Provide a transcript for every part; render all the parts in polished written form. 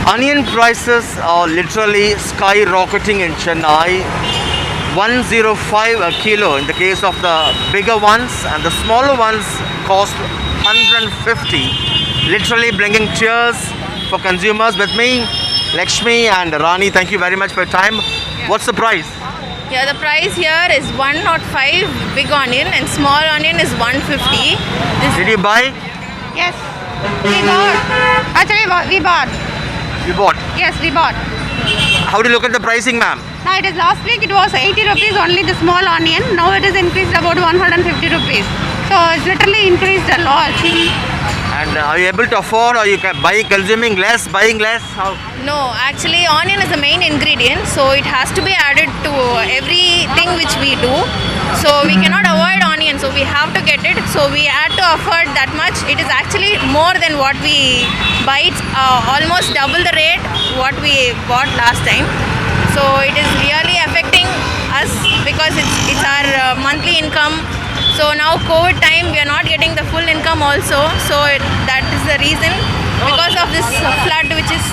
Onion prices are literally skyrocketing in Chennai. 105 a kilo in the case of the bigger ones, and the smaller ones cost 150. Literally bringing tears for consumers. With me, Lakshmi and Rani, thank you very much for your time. What's the price? Yeah, the price here is 105 big onion and small onion is 150. Did you buy? Yes, we bought. Actually, we bought. You bought. Yes, we bought. How do you look at the pricing, ma'am? Now it is last week it was 80 rupees only the small onion. Now it is increased about 150 rupees. So it's literally increased a lot. And are you able to afford, or you consuming less, buying less? How? No, actually onion is the main ingredient, so it has to be added to everything which we do. So we cannot avoid onion, so we have to get it. So we had to afford that much. It is actually more than what we buy. It's almost double the rate what we bought last time. So it is really affecting us because it's our monthly income. So now COVID time we are not getting the full income also. So that is the reason, because of this flood which is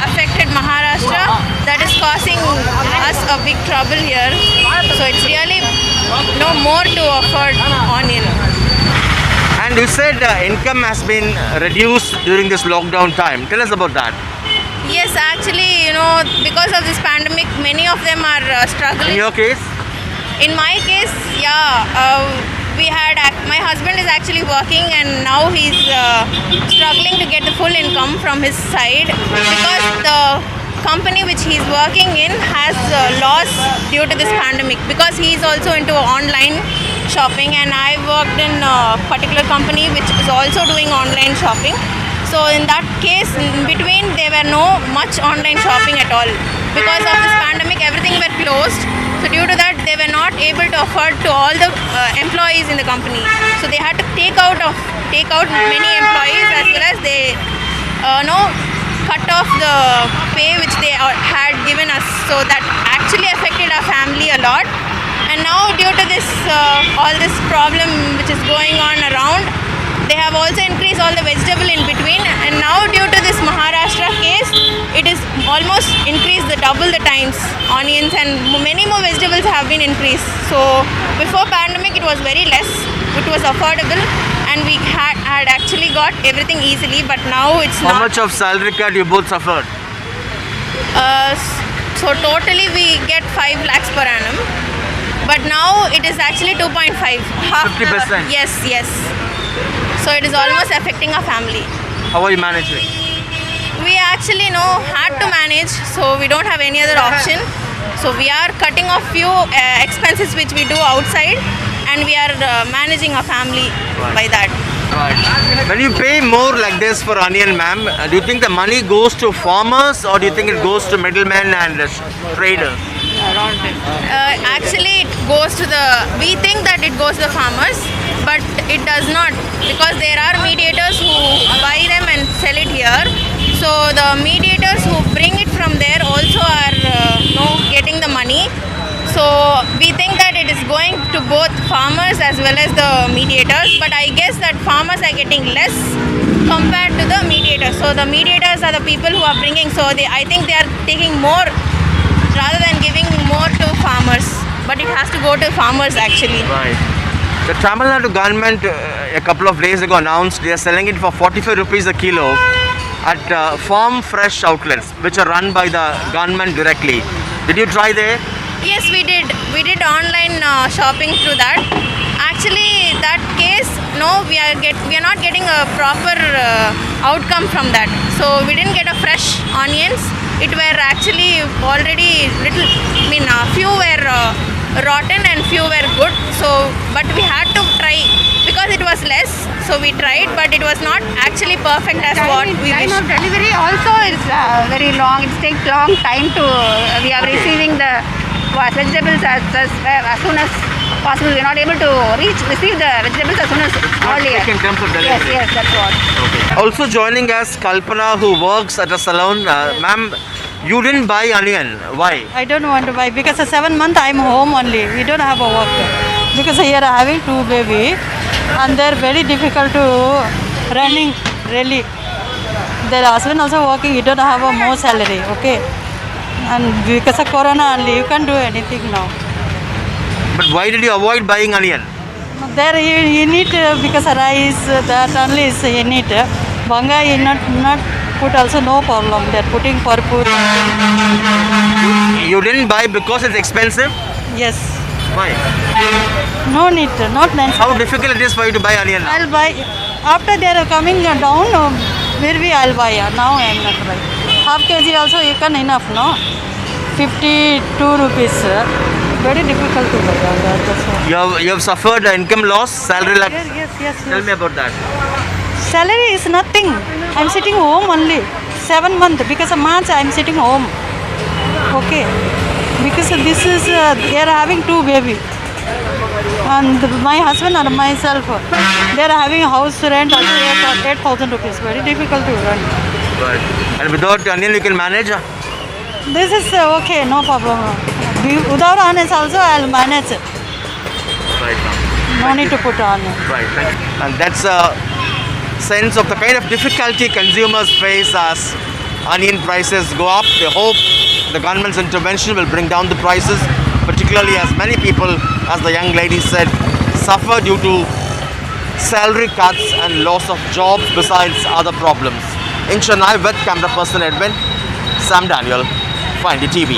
affected Maharashtra, that is causing us a big trouble here. So it's really no more to afford onion. And you said income has been reduced during this lockdown time. Tell us about that. Yes, actually, because of this pandemic, many of them are In struggling. your case? In my case, yeah, my husband is actually working and now he's struggling to get the full income from his side because the company which he's working in has loss due to this pandemic, because he's also into online shopping and I worked in a particular company which is also doing online shopping. So in that case, in between there were no much online shopping at all. Because of this pandemic, everything were closed. So due to that, they were not able to afford to all the employees in the company. So they had to take out many employees, as well as they cut off the pay which they had given us. So that actually affected our family a lot. And now due to this all this problem which is going on around, they have also increased all the vegetable in between, and now due to this Maharashtra case, it is almost increased the double the times. Onions and many more vegetables have been increased. So before pandemic it was very less, it was affordable, and we had actually got everything easily, but now it's How not. much of salary cut you both suffered? So totally we get 5 lakhs per annum, but now it is actually 2.5. Half 50%. Yes. So it is almost affecting our family. How are you managing? We actually had to manage, so we don't have any other option. So we are cutting off few expenses which we do outside, and we are managing our family by that. Right. When you pay more like this for onion, ma'am, do you think the money goes to farmers, or do you think it goes to middlemen and traders? Actually, we think that it goes to the farmers, but it does not, because there are mediators who buy them and sell it here. So the mediators who bring it from there also are getting the money. So we think that it is going to both farmers as well as the mediators, but I guess that farmers are getting less compared to the mediators. So the mediators are the people who are bringing, so I think they are taking more rather than giving more to farmers, but it has to go to farmers actually. Right. The Tamil Nadu government a couple of days ago announced they are selling it for 45 rupees a kilo at farm fresh outlets which are run by the government directly. Did you try there? Yes, we did. We did online shopping through that. Actually, that case, no, we are not getting a proper outcome from that. So we didn't get a fresh onions. It were actually already few were rotten and few were good. So, but we had to try because it was less. So we tried, but it was not actually perfect as what we Time wished. of delivery also is very long. It takes long time to we are receiving the vegetables as soon as possible. We are not able to receive the vegetables as soon as earlier. In terms of delivery. Yes, that's what. Okay. Also joining us, Kalpana, who works at a salon. Ma'am, you didn't buy onion. Why? I don't want to buy because the 7 month I'm home only. We don't have a work because here I'm having 2 baby and they're very difficult to running really. their husband also working, you don't have a more salary, okay? And because of corona only, you can't do anything now. But why did you avoid buying onion? There you need because of rice, that only is you need. Banga you not put also no problem. They're putting for food. You didn't buy because it's expensive? Yes. Why? No need, not necessary. How difficult it is for you to buy onion now? I'll buy after they are coming down. Maybe I'll buy. Now I'm not buy. Half kg also you can enough, no? 52 rupees. Very difficult to buy. That's all. You have suffered income loss, salary loss. Yes. Tell me about that. Salary is nothing. I'm sitting home only. 7 months because of March I'm sitting home. Okay. Because this is they are having 2 baby. And my husband and myself, they are having house rent also 8,000 rupees. Very difficult to run. Right. And without onion you can manage? This is okay, no problem. Without onions also I'll manage it. Right now. No need to put onion. Right. And that's a sense of the kind of difficulty consumers face as onion prices go up. They hope the government's intervention will bring down the prices, particularly as many people, as the young lady said, suffer due to salary cuts and loss of jobs besides other problems. In Chennai with camera person Edwin, Sam Daniel, Find the TV.